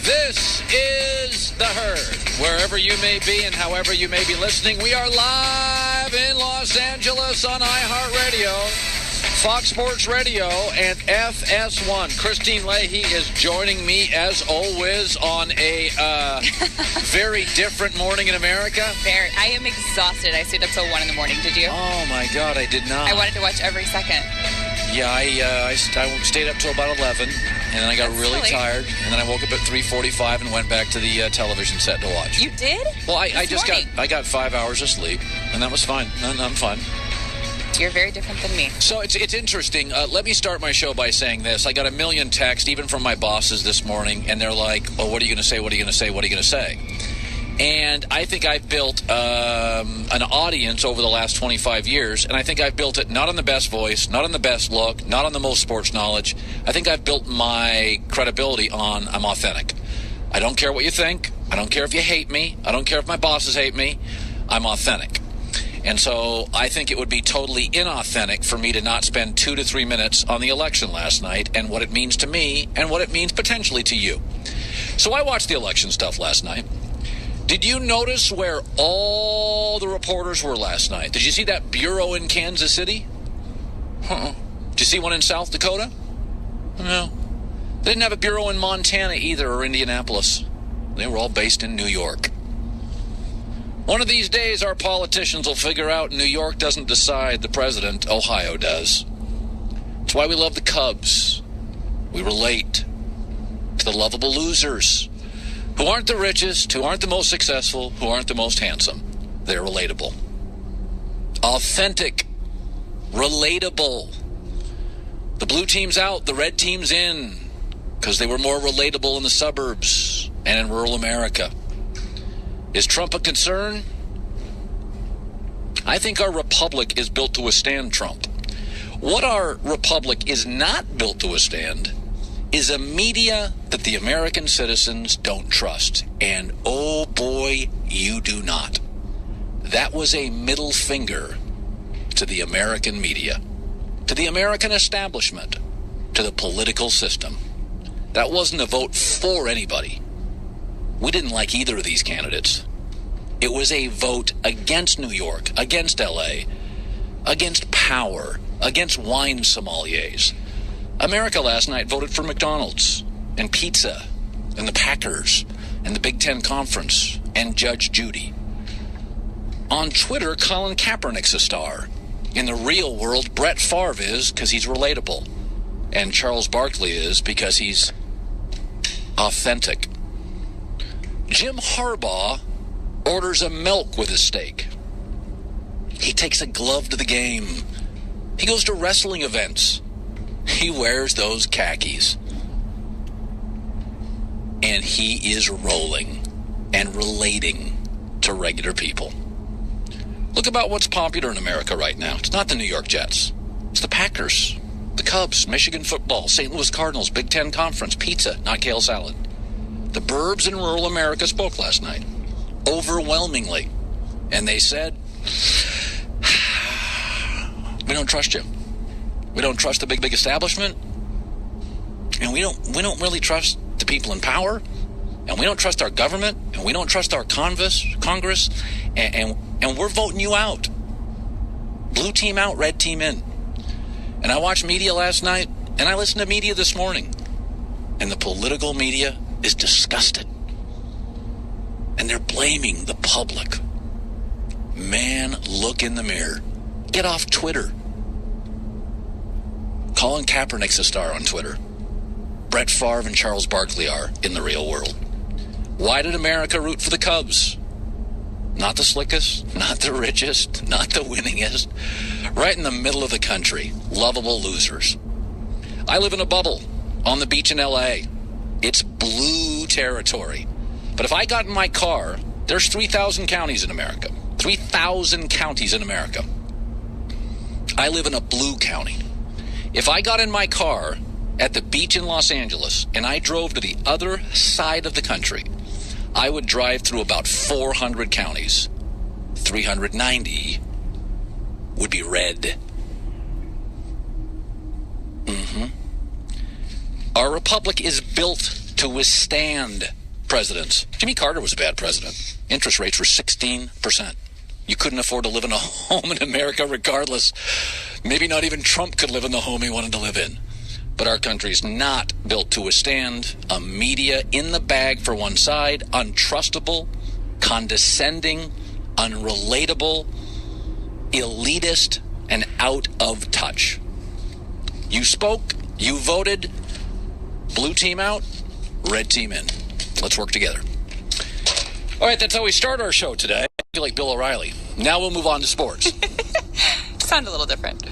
This is The Herd. Wherever you may be and however you may be listening, we are live in Los Angeles on iHeartRadio, Fox Sports Radio, and FS1. Christine Leahy is joining me, as always, on a very different morning in America. I am exhausted. I stayed up till 1 in the morning. Did you? Oh, my God, I did not. I wanted to watch every second. Yeah, I stayed up till about 11, and then I got really tired, and then I woke up at 3:45 and went back to the television set to watch. You did? Well, I got 5 hours of sleep, and that was fine. I'm fine. You're very different than me. So it's interesting. Let me start my show by saying this. I got a million texts, even from my bosses this morning, and they're like, oh, what are you going to say? What are you going to say? What are you going to say? And I think I've built an audience over the last 25 years, and I think I've built it not on the best voice, not on the best look, not on the most sports knowledge. I think I've built my credibility on I'm authentic. I don't care what you think. I don't care if you hate me. I don't care if my bosses hate me. I'm authentic. And so I think it would be totally inauthentic for me to not spend 2 to 3 minutes on the election last night and what it means to me and what it means potentially to you. So I watched the election stuff last night. Did you notice where all the reporters were last night? Did you see that bureau in Kansas City? Did you see one in South Dakota? No. They didn't have a bureau in Montana either, or Indianapolis. They were all based in New York. One of these days, our politicians will figure out New York doesn't decide the president, Ohio does. That's why we love the Cubs. We relate to the lovable losers who aren't the richest, who aren't the most successful, who aren't the most handsome. They're relatable. Authentic. Relatable. The blue team's out, the red team's in, because they were more relatable in the suburbs and in rural America. Is Trump a concern? I think our republic is built to withstand Trump. What our republic is not built to withstand is a media that the American citizens don't trust. And oh boy, you do not. That was a middle finger to the American media, to the American establishment, to the political system. That wasn't a vote for anybody. We didn't like either of these candidates. It was a vote against New York, against LA, against power, against wine sommeliers. America last night voted for McDonald's and pizza and the Packers and the Big Ten Conference and Judge Judy. On Twitter, Colin Kaepernick's a star. In the real world, Brett Favre is because he's relatable. And Charles Barkley is because he's authentic. Jim Harbaugh orders a milk with his steak. He takes a glove to the game. He goes to wrestling events. He wears those khakis. And he is rolling and relating to regular people. Look about what's popular in America right now. It's not the New York Jets. It's the Packers, the Cubs, Michigan football, St. Louis Cardinals, Big Ten Conference, pizza, not kale salad. The burbs in rural America spoke last night, overwhelmingly. And they said, we don't trust you. We don't trust the big establishment. And we don't really trust the people in power. And we don't trust our government. And we don't trust our Congress. And we're voting you out. Blue team out, red team in. And I watched media last night, and I listened to media this morning. And the political media is disgusted. And they're blaming the public. Man, look in the mirror. Get off Twitter. Colin Kaepernick's a star on Twitter. Brett Favre and Charles Barkley are in the real world. Why did America root for the Cubs? Not the slickest, not the richest, not the winningest. Right in the middle of the country. Lovable losers. I live in a bubble on the beach in LA. It's blue territory. But if I got in my car, there's 3,000 counties in America. 3,000 counties in America. I live in a blue county. If I got in my car at the beach in Los Angeles and I drove to the other side of the country, I would drive through about 400 counties. 390 would be red. Our republic is built to withstand presidents. Jimmy Carter was a bad president. Interest rates were 16%. You couldn't afford to live in a home in America regardless. Maybe not even Trump could live in the home he wanted to live in. But our country's not built to withstand a media in the bag for one side, untrustable, condescending, unrelatable, elitist, and out of touch. You spoke, you voted, blue team out, red team in. Let's work together. All right, that's how we start our show today. I feel like Bill O'Reilly. Now we'll move on to sports. Sound a little different.